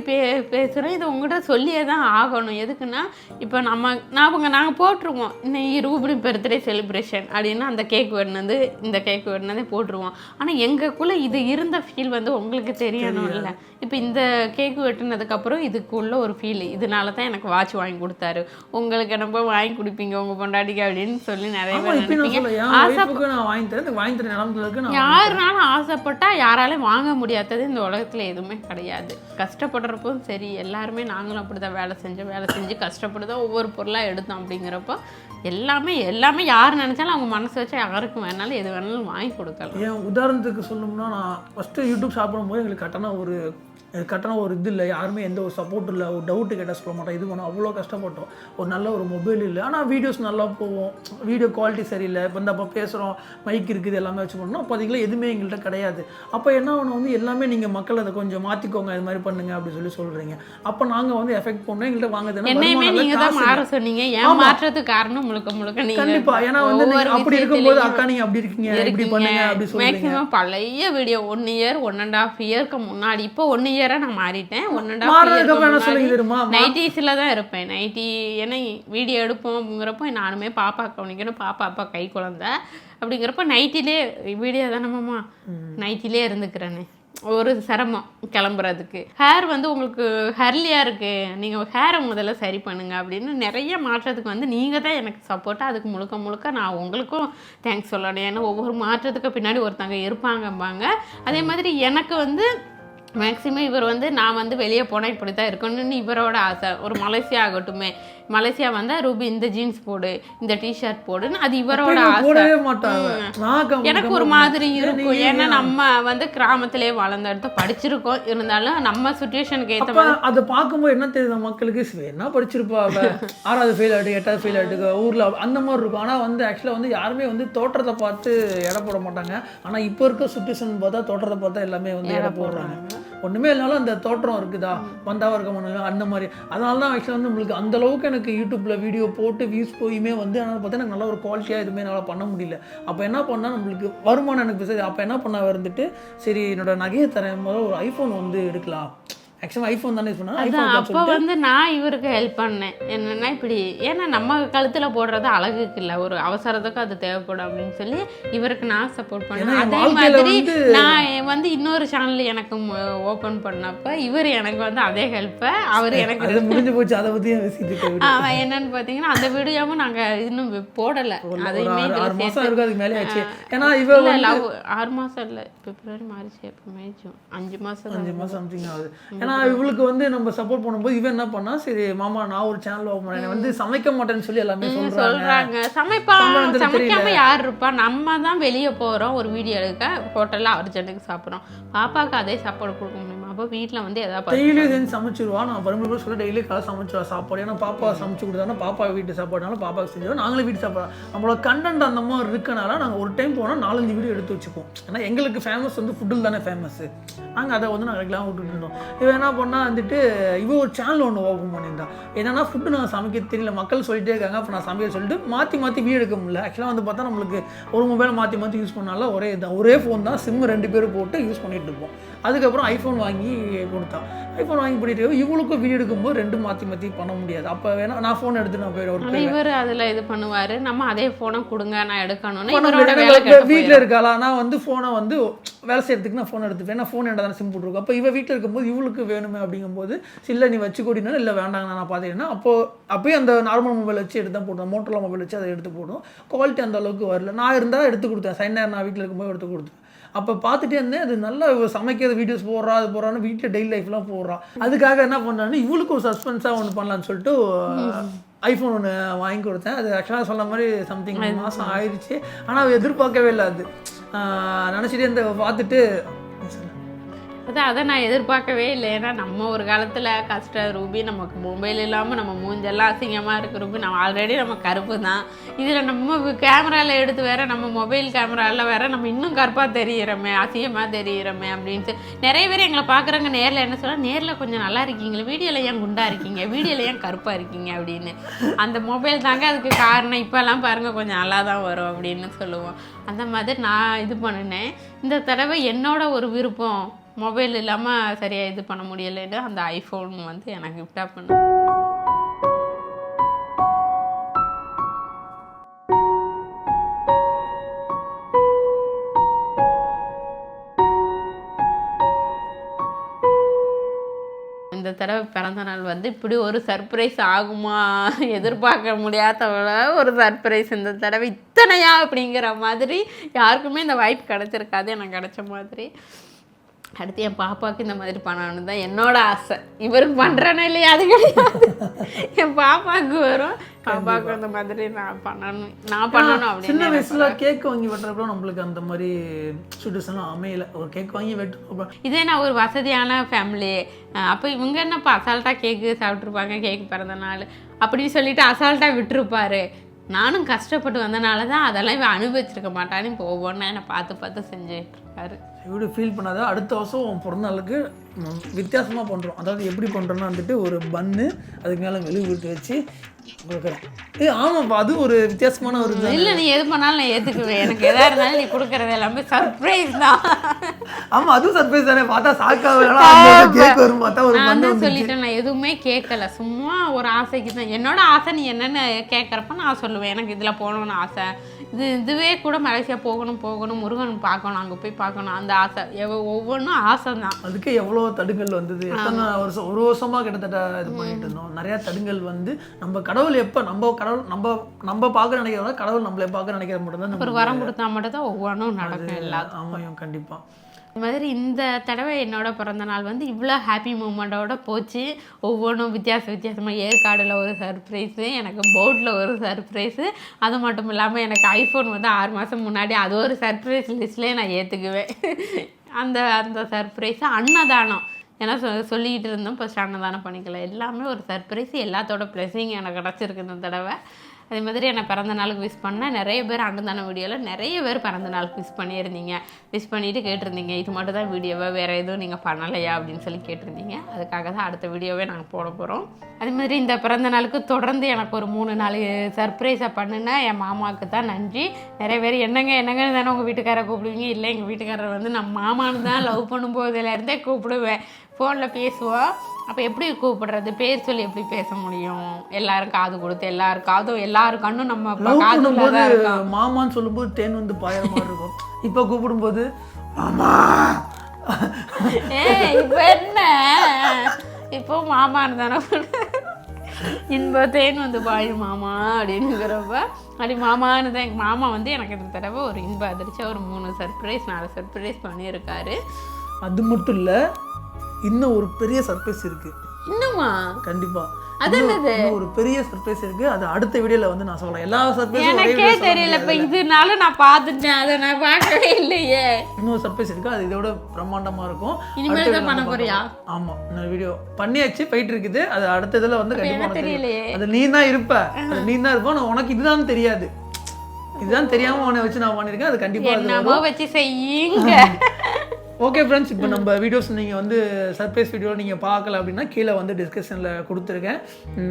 [SPEAKER 2] பேசுகிறோம், இது உங்கள்கிட்ட சொல்லியே தான் ஆகணும். எதுக்குன்னா இப்போ நாங்கள் போட்டுருவோம் இன்னைக்கு ரூபினி பர்த்டே செலிப்ரேஷன் அப்படின்னா அந்த கேக் வேணுனது இந்த கேக் வேணுனதே போட்டுருவோம். ஆனால் எங்களுக்குள்ளே இது இருந்த ஃபீல் வந்து உங்களுக்கு தெரியணும் இல்லை. இப்போ இந்த கேக்கு வெட்டினதுக்கப்புறம் இதுக்குள்ள ஒரு ஃபீல், இதனால தான் எனக்கு வாட்ச் வாங்கி கொடுத்தாரு, உங்களுக்கு என்னப்போ வாங்கி கொடுப்பீங்க உங்கள் பொண்டாட்டிக்கு அப்படின்னு சொல்லி நிறைய பேர் நினைப்பீங்க. யாருனாலும் ஆசைப்பட்டா யாராலையும் வாங்க முடியாதது இந்த உலகத்தில் எதுவுமே கிடையாது. கஷ்டப்படுறப்பவும் சரி, எல்லாருமே நாங்களும் அப்படி தான் வேலை செஞ்சு கஷ்டப்பட்டு தான் ஒவ்வொரு பொருளாக எடுத்தோம். அப்படிங்கிறப்போ எல்லாமே யார் நினச்சாலும் அவங்க மனசு வச்சா யாருக்கும் வேணாலும் எது வேணாலும் வாங்கி கொடுக்கலாம்.
[SPEAKER 3] ஏன் உதாரணத்துக்கு சொல்லணும்னா, நான் ஃபஸ்ட்டு யூடியூப் சாப்பிடும்போது எங்களுக்கு கட்டணம் ஒரு இது இல்லை, யாருமே எந்த ஒரு சப்போர்ட் இல்லை, ஒரு டவுட்டு கேட்டால் சொல்ல மாட்டோம், இது பண்ணோம், அவ்வளோ கஷ்டப்பட்டோம். ஒரு நல்ல ஒரு மொபைல் இல்லை, ஆனால் வீடியோஸ் நல்லா போவோம், வீடியோ குவாலிட்டி சரியில்லை. இப்போ இந்த அப்போ பேசுகிறோம், மைக் இருக்குது, எல்லாமே வச்சு பண்ணோம். பார்த்தீங்களா எதுவுமே எங்கள்கிட்ட கிடையாது. அப்போ என்ன ஒன்று வந்து எல்லாமே நீங்கள் மக்கள் அதை கொஞ்சம் மாற்றிக்கோங்க, இது மாதிரி பண்ணுங்க அப்படி சொல்லி சொல்கிறீங்க. அப்போ நாங்கள் வந்து எஃபெக்ட் பண்ணோம், எங்கள்கிட்ட வாங்குதுன்னா
[SPEAKER 2] நீங்கள் தான் மாற சொன்னீங்க. ஏன் மாற்றத்துக்கு காரணம் முழுக்க நீங்கள்
[SPEAKER 3] கண்டிப்பாக. ஏன்னா வந்து அப்படி இருக்கும்போது அக்கா நீங்கள் அப்படி இருக்கீங்க, இப்படி பண்ணுங்க அப்படி சொல்லி மேக்ஸிமம்
[SPEAKER 2] பழைய வீடியோ 1 இயர் 1.5 இயருக்கு முன்னாடி, இப்போ 1 இயரா நான் மாறிட்டேன். 1.5 நைட்டிஸ்ல தான் இருப்பேன். நைட்டி ஏன்னா வீடியோ எடுப்போம் அப்படிங்கிறப்போ நானுமே பாப்பா கவனிக்கணும், பாப்பா கை குழந்தை அப்படிங்கிறப்ப நைட்டிலே வீடியோ தானம்மா நைட்டிலே இருந்துக்கிறேன்னு ஒரு சிரமம் கிளம்புறதுக்கு. ஹேர் வந்து உங்களுக்கு ஹர்லியாக இருக்குது, நீங்கள் ஹேரை முதல்ல சரி பண்ணுங்க அப்படின்னு நிறைய மாற்றத்துக்கு வந்து நீங்கள் தான் எனக்கு சப்போர்ட்டாக. அதுக்கு முழுக்க நான் உங்களுக்கும் தேங்க்ஸ் சொல்லணும். ஏன்னா ஒவ்வொரு மாற்றத்துக்கு பின்னாடி ஒருத்தங்க இருப்பாங்கம்பாங்க. அதே மாதிரி எனக்கு வந்து மேக்ஸிமம் இவர் வந்து நான் வந்து வெளியே போனால் இப்படி தான் இருக்கணும்னு இவரோட ஆசை. ஒரு மலேசியா ஆகட்டுமே, மலேசியா வந்தால் ரூபி இந்த ஜீன்ஸ் போடு, இந்த டிஷர்ட் போடுன்னு அது இவரோட ஆசை. எனக்கு ஒரு மாதிரி இருக்கும். ஏன்னா நம்ம வந்து கிராமத்திலே வளர்ந்த இடத்த படிச்சிருக்கோம், இருந்தாலும் நம்ம சுச்சுவேஷனுக்கு ஏற்ற மாதிரி
[SPEAKER 3] அதை பார்க்கும்போது என்ன தெரியுது மக்களுக்கு, என்ன படிச்சிருப்பா 6வது ஃபெயில் ஆகிட்டு 8வது ஃபெயில் ஆகிட்டு ஊரில் அந்த மாதிரி இருக்கும். ஆனால் வந்து ஆக்சுவலாக வந்து யாருமே வந்து தோற்றத்தை பார்த்து எடை போட மாட்டாங்க. ஆனால் இப்போ இருக்க சுச்சுவேஷன் பார்த்தா தோற்றத்தை பார்த்தா எல்லாமே வந்து எடை போடுறாங்க. ஒன்றுமே இல்லைனாலும் அந்த தோற்றம் இருக்குதா, வந்தாவா இருக்க முடியல அந்த மாதிரி. அதனால தான் ஆக்சுவலாக வந்து நம்மளுக்கு அந்தளவுக்கு எனக்கு யூடியூப்பில் வீடியோ போட்டு வியூஸ் போயுமே வந்து அதனால் பார்த்தா எனக்கு நல்ல ஒரு குவாலிட்டியாக எதுவுமே என்னால் பண்ண முடியல. அப்போ என்ன பண்ணால் நம்மளுக்கு வருமானம் எனக்கு சரி. அப்போ என்ன பண்ண வந்துட்டு சரி என்னோட நகையை தரேன் போது ஒரு ஐஃபோன் வந்து எடுக்கலாம். ஆக்சுவலாக ஐஃபோன் தானே யூஸ் பண்ணேன்.
[SPEAKER 2] அப்போ வந்து நான் இவருக்கு ஹெல்ப் பண்ணேன். என்னென்னா இப்படி ஏன்னா நம்ம கழுத்தில் போடுறது அழகுக்கு இல்லை, ஒரு அவசரத்துக்கு அது தேவைப்படும் அப்படின்னு சொல்லி இவருக்கு நான் சப்போர்ட் பண்ணேன். அதே மாதிரி நான் வந்து இன்னொரு சேனல் எனக்கு ஓப்பன் பண்ணப்போ இவர் எனக்கு வந்து அதே ஹெல்ப்பை அவர் எனக்கு
[SPEAKER 3] முடிஞ்சு போச்சு. அதை பற்றி
[SPEAKER 2] அவன் என்னன்னு பார்த்தீங்கன்னா அந்த வீடியோவும் நாங்கள் இன்னும் போடலை. அதையுமே
[SPEAKER 3] 6 மாதம் இருக்கு அதுக்கு மேலே ஆச்சு. ஏன்னா
[SPEAKER 2] இவ லவ் 6 மாதம் இல்லை, பிப்ரவரி மார்ச் ஏப்ரல் மே ஜூன் 5 மாதம்
[SPEAKER 3] சம்திங் ஆகுது. ஏன்னா இவளுக்கு வந்து நம்ம சப்போர்ட் பண்ணும்போது இவன் என்ன பண்ணா, சரி மாமா நான் ஒரு சேனல் ஓப்பன் பண்ணேன், வந்து சமைக்க மாட்டேன்னு சொல்லி எல்லாமே சொல்றாங்க.
[SPEAKER 2] சமைக்காம யார் இருப்பா, நம்ம தான் வெளியே போறோம் ஒரு வீடியோ எடுக்க, ஹோட்டல்ல அர்ஜென்ட்டுக்கு சாப்பிட்றோம், பாப்பாவுக்கு அதே சாப்பாடு கொடுக்க முடியுமா? அப்போ வீட்டில் வந்து எதாவது
[SPEAKER 3] டெய்லி செஞ்சு சமைச்சிருவா. நான் வரும்போது சொல்ல டெய்லி காலை சமைச்சிருவா சாப்பாடு. ஏன்னா பாப்பா சமைச்சு கொடுத்தானா பாப்பா வீட்டு சாப்பாடுனால பாப்பாவுக்கு செஞ்சிடும், நாங்களே வீட்டு சாப்பாடு. நம்மளோட கண்டென்ட் அந்த மாதிரி இருக்கனால நாங்கள் ஒரு டைம் போனால் 4-5 வீடியோ எடுத்து வச்சுப்போம். ஏன்னா எங்களுக்கு ஃபேமஸ் வந்து ஃபுட்டில் தானே ஃபேமஸ். நாங்கள் அதை வந்து நாங்கள் ரெகுலராக விட்டுட்டு இருந்தோம். இவன் என்ன பண்ணால் வந்துட்டு ஒரு சேனல் ஒன்று ஓப்பன் பண்ணியிருந்தான். என்னன்னா ஃபுட்டு நான் சமைக்க தெரியல, மக்கள் சொல்லிட்டே இருக்காங்க, அப்போ நான் சமைக்க சொல்லிட்டு மாற்றி வீடியோ எடுக்க முடியல. ஆக்சுவலாக வந்து பார்த்தா நம்மளுக்கு ஒரு மொபைல் மாற்றி யூஸ் பண்ணால ஒரே ஃபோன் தான், சிம் 2 பேரும் போட்டு யூஸ் பண்ணிட்டு இருப்போம். அதுக்கப்புறம் ஐஃபோன் வாங்கி கொடுத்தான். ஐஃபோன் வாங்கி பண்ணிட்டு இவளுக்கும் வீடியோ எடுக்கும்போது 2 மாற்றி பண்ண முடியாது. அப்போ வேணா நான் ஃபோன் எடுத்து நான் போயிடுவேன்.
[SPEAKER 2] இவர் அதில் இது பண்ணுவார், நம்ம அதே ஃபோனை கொடுங்க நான் எடுக்கணும்னு.
[SPEAKER 3] வீட்டில் இருக்காளா, நான் வந்து ஃபோனை வந்து வேலை செய்யறதுக்கு நான் ஃபோன் எடுத்துப்பேன். நான் ஃபோன் என்ன தானே சிம் போட்டுருக்கோம். அப்போ இவ வீட்டில் இருக்கும்போது இவளுக்கு வேணுமே அப்படிங்கும்போது இல்லை நீ வச்சு கூட்டினாலும் இல்லை வேண்டாங்க நான் பார்த்தீங்கன்னா அப்போயே அந்த நார்மல் மொபைல் வச்சு எடுத்து தான் போட்டோம். மோட்டோலா மொபைல் வச்சு அதை எடுத்து போட்டோம். குவாலிட்டி அந்த அளவுக்கு வரல. நான் இருந்தால் எடுத்து கொடுத்தேன். சைனார் நான் வீட்டில் இருக்கும்போது எடுத்து கொடுத்தேன். அப்போ பார்த்துட்டே இருந்தேன், அது நல்லா சமைக்கிற வீடியோஸ் போடுறா, அது போடுறான்னு வீட்டில் டெய்லி லைஃப்லாம் போடுறா. அதுக்காக என்ன பண்ணான்னு இவளுக்கு ஒரு சஸ்பென்ஸாக ஒன்று பண்ணலான்னு சொல்லிட்டு ஐஃபோன் ஒன்று வாங்கி கொடுத்தேன். அது ஆக்சுவலாக சொன்ன மாதிரி சம்திங் மாதம் ஆயிடுச்சு. ஆனால் எதிர்பார்க்கவே இல்லை. அது நினச்சிட்டே இருந்த பார்த்துட்டு
[SPEAKER 2] அதை நான் எதிர்பார்க்கவே இல்லை. ஏன்னா நம்ம ஒரு காலத்தில் கஷ்ட ரூபி, நமக்கு மொபைல் இல்லாமல் நம்ம மூஞ்செல்லாம் அசிங்கமாக இருக்கு ரூபி. நம்ம ஆல்ரெடி நம்ம கருப்பு தான், இதில் நம்ம கேமராவில் எடுத்து வேற நம்ம மொபைல் கேமராவில் வேற நம்ம இன்னும் கருப்பாக தெரிகிறோமே, அசிங்கமாக தெரிகிறோமே அப்படின்ட்டு நிறைய பேர் எங்களை பார்க்குறவங்க நேரில் என்ன சொல்ல, நேரில் கொஞ்சம் நல்லா இருக்கீங்களே, வீடியோவில் ஏன் குண்டாக இருக்கீங்க, வீடியோவில் ஏன் கருப்பாக இருக்கீங்க அப்படின்னு. அந்த மொபைல் தாங்க அதுக்கு காரணம். இப்போல்லாம் பாருங்கள் கொஞ்சம் நல்லா தான் வரும் அப்படின்னு சொல்லுவோம். அந்த மாதிரி நான் இது பண்ணினேன். இந்த தடவை என்னோட ஒரு விருப்பம், மொபைல் இல்லாமல் சரியாக இது பண்ண முடியலைன்னு அந்த ஐஃபோன் வந்து எனக்கு கிஃப்டாக பண்ண. இந்த தடவை பிறந்த நாள் வந்து இப்படி ஒரு சர்ப்ரைஸ் ஆகுமா, எதிர்பார்க்க முடியாதவள ஒரு சர்ப்ரைஸ் இந்த தடவை இத்தனையா அப்படிங்கிற மாதிரி. யாருக்குமே இந்த வாய்ப்பு கிடச்சிருக்காது, எனக்கு கிடச்ச மாதிரி. அடுத்து என் பாப்பாவுக்கு இந்த மாதிரி பண்ணணும்னு தான் என்னோட ஆசை. இவருக்கு பண்ணுறேன்னு இல்லையா அது கிடையாது, என் பாப்பாவுக்கு வரும். பாப்பாவுக்கு அந்த மாதிரி நான் பண்ணணும் அப்படின்னு.
[SPEAKER 3] சின்ன வயசுல கேக் வாங்கி வெட்டுறப்போ நம்மளுக்கு அந்த மாதிரி சுச்சுவேஷன்லாம் அமையல. ஒரு கேக் வாங்கி வெட்டுறப்ப
[SPEAKER 2] இதே நான் ஒரு வசதியான ஃபேமிலி, அப்போ இவங்க என்னப்பா அசால்ட்டாக கேக்கு சாப்பிட்ருப்பாங்க, கேக் பிறந்த நாள் அப்படின்னு சொல்லிட்டு அசால்ட்டாக விட்டுருப்பாரு. நானும் கஷ்டப்பட்டு வந்தனால தான் அதெல்லாம் இவன் அனுபவிச்சிருக்க மாட்டான்னு இப்போ ஒவ்வொன்றா என்னை பார்த்து செஞ்சுட்டு இருக்காரு.
[SPEAKER 3] எப்படி ஃபீல் பண்ணாத, அடுத்த வருஷம் உன் பிறந்த நாளுக்கு வித்தியாசமாக பண்ணுறோம். அதாவது எப்படி பண்ணுறோன்னா வந்துட்டு ஒரு பன்னு அதுக்கு மேலே மெழுகு விட்டு வச்சு கொடுக்குறேன். ஆமாப்பா, அது ஒரு வித்தியாசமான ஒரு
[SPEAKER 2] இல்லை, நீ எது பண்ணாலும் நான் ஏற்றுக்குவேன். எனக்கு எதாக இருந்தாலும் நீ கொடுக்குறது எல்லாமே சர்ப்ரைஸ் தான்.
[SPEAKER 3] ஆமாம், அதுவும் சர்ப்ரைஸ் தானே. பார்த்தா சாக்காக கேக் வரும், பார்த்தா ஒரு
[SPEAKER 2] நான் தான் சொல்லிட்டேன், நான் எதுவுமே கேட்கல, சும்மா ஒரு ஆசைக்கு தான். என்னோட ஆசை நீ என்னென்னு கேட்குறப்ப நான் சொல்லுவேன், எனக்கு இதில் போகணும்னு ஆசை, இதுவே கூட மலேசியா போகணும், முருகன் பார்க்கணும், அங்கே போய் பார்க்கணும், அந்த ஆசை. ஒவ்வொன்றும் ஆசை தான்.
[SPEAKER 3] அதுக்கு எவ்வளோ தடுங்கல் வந்தது. எத்தனை வருஷம், ஒரு வருஷமாக கிட்டத்தட்ட இது பண்ணிட்டு இருந்தோம். நிறையா தடுங்கல் வந்து நம்ம கடவுள் எப்போ நம்ம பார்க்க நினைக்கிறத கடவுள் நம்மளை பார்க்க நினைக்கிற மட்டும் தான்.
[SPEAKER 2] ஒரு வரம் கொடுத்தா மட்டும் தான் ஒவ்வொன்றும் நடக்கும் எல்லாத்துக்கும்.
[SPEAKER 3] ஆமாம், கண்டிப்பாக.
[SPEAKER 2] இது மாதிரி இந்த தடவை என்னோட பிறந்த நாள் வந்து இவ்வளோ ஹாப்பி மூமெண்ட்டோட போச்சு. ஒவ்வொன்றும் வித்தியாசமாக ஏற்காடில் ஒரு சர்ப்ரைஸு, எனக்கு போட்டில் ஒரு சர்ப்ரைஸு, அது மட்டும் இல்லாமல் எனக்கு ஐஃபோன் வந்து 6 மாதம் முன்னாடி அது ஒரு சர்ப்ரைஸ் லிஸ்ட்லேயே நான் ஏற்றுக்குவேன். அந்த சர்ப்ரைஸு அன்னதானம். ஏன்னா சொல்லிக்கிட்டு இருந்தோம், ஃபஸ்ட் அன்னதானம் பண்ணிக்கலாம். எல்லாமே ஒரு சர்ப்ரைஸ், எல்லாத்தோட ப்ளஸிங் எனக்கு கிடச்சிருக்கு இந்த தடவை. அதே மாதிரி என்னை பிறந்த நாளுக்கு விஷ் பண்ணால் நிறைய பேர் அன்னதான வீடியோவில் நிறைய பேர் பிறந்த நாளுக்கு விஷ் பண்ணியிருந்தீங்க. விஷ் பண்ணிவிட்டு கேட்டிருந்தீங்க, இது மட்டும் தான் வீடியோவை, வேறு எதுவும் நீங்கள் பண்ணலையா அப்படின்னு சொல்லி கேட்டிருந்தீங்க. அதுக்காக தான் அடுத்த வீடியோவே நாங்கள் போட போகிறோம். அதே மாதிரி இந்த பிறந்த நாளுக்கு தொடர்ந்து எனக்கு ஒரு 3-4 சர்ப்ரைஸை பண்ணுன்னா என் மாமாவுக்கு தான் நன்றி. நிறைய பேர் என்னங்கன்னு தானே உங்கள் வீட்டுக்காரரை கூப்பிடுவீங்க. இல்லை, எங்கள் வீட்டுக்காரரை வந்து நான் மாமான்னு தான் லவ் பண்ணும்போதுலேருந்தே கூப்பிடுவேன். ஃபோனில் பேசுவோம், அப்போ எப்படி கூப்பிடுறது, பேர் சொல்லி எப்படி பேச முடியும்? எல்லாரும் காது கொடுத்து எல்லாரும் கண்ணும் நம்ம காது.
[SPEAKER 3] மாமான்னு சொல்லும்போது தேன் வந்து பாயிற மாதிரி இருக்கும். இப்போ கூப்பிடும்போது மாமா,
[SPEAKER 2] இப்போ என்ன, இப்போ மாமான்னு தானே இன்ப தேன் வந்து பாயும் மாமா அப்படின்னுங்கிறப்ப அப்படி மாமான்னு தான். எங்கள் மாமா வந்து எனக்கு இந்த தடவை ஒரு இன்ப அதிர்ச்சி ஒரு 3 சர்ப்ரைஸ் 4 சர்ப்ரைஸ் பண்ணியிருக்காரு.
[SPEAKER 3] அது மட்டும் இல்லை, இன்னும் ஒரு பெரிய சர்ப்ரைஸ் இருக்குது.
[SPEAKER 2] இன்னுமா
[SPEAKER 3] கண்டிப்பா
[SPEAKER 2] அது என்னது?
[SPEAKER 3] இன்னும் ஒரு பெரிய சர்ப்ரைஸ் இருக்கு. அது அடுத்த வீடியோல வந்து நான் சொல்றேன். எல்லா சர்ப்ரைஸும்
[SPEAKER 2] எனக்கே தெரியல. இப்ப இதனால நான் பார்த்துட்டேன், அதை நான் பார்க்கவே இல்லையே.
[SPEAKER 3] இன்னொரு சர்ப்ரைஸ் இருக்கு, அது இதோட பிரம்மாண்டமா இருக்கும்.
[SPEAKER 2] இனிமேல் தான் பண்ண போறியா?
[SPEAKER 3] ஆமா, நான் வீடியோ பண்ணியாச்சு, போயிட்டு இருக்குது. அது அடுத்த இதுல வந்து கண்டிப்பா
[SPEAKER 2] தெரியலையே.
[SPEAKER 3] அது நீ தான் இருப்ப, அது நீ தான் இருப்ப. உனக்கு இதுதான் தெரியாது, இதுதான் தெரியாம உன்னை வச்சு நான் பண்ணிருக்கேன். அது கண்டிப்பா
[SPEAKER 2] என்னமோ வச்சு செய்யுங்க.
[SPEAKER 3] ஓகே ஃப்ரெண்ட்ஸ், இப்போ நம்ம வீடியோஸ் நீங்கள் வந்து சர்ப்ரைஸ் வீடியோ நீங்கள் பார்க்கல அப்படின்னா கீழே வந்து டிஸ்கிரிப்ஷனில் கொடுத்துருக்கேன்,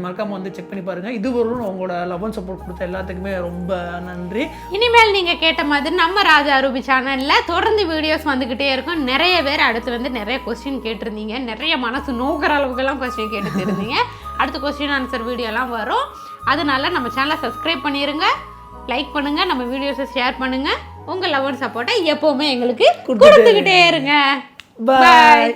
[SPEAKER 3] மறக்காமல் வந்து செக் பண்ணி பாருங்கள். இதுவரையும் உங்களோட லவ் அண்ட் சப்போர்ட் கொடுத்த எல்லாத்துக்குமே ரொம்ப நன்றி.
[SPEAKER 2] இனிமேல் நீங்கள் கேட்ட மாதிரி நம்ம ராஜா ரூபி சேனலில் தொடர்ந்து வீடியோஸ் வந்துக்கிட்டே இருக்கும். நிறைய பேர் அடுத்து வந்து நிறைய கொஸ்டின் கேட்டிருந்தீங்க, நிறைய மனசு நோக்கிற அளவுக்குலாம் கொஸ்டின் கேட்டுட்டு இருந்தீங்க. அடுத்த கொஸ்டின் ஆன்சர் வீடியோலாம் வரும். அதனால நம்ம சேனலை சப்ஸ்கிரைப் பண்ணிடுங்க, லைக் பண்ணுங்க, நம்ம வீடியோஸை ஷேர் பண்ணுங்க. உங்க லவ் அண்ட் சப்போர்ட்டை எப்பவுமே எங்களுக்கு கொடுத்துக்கிட்டே இருங்க.
[SPEAKER 3] பாய்.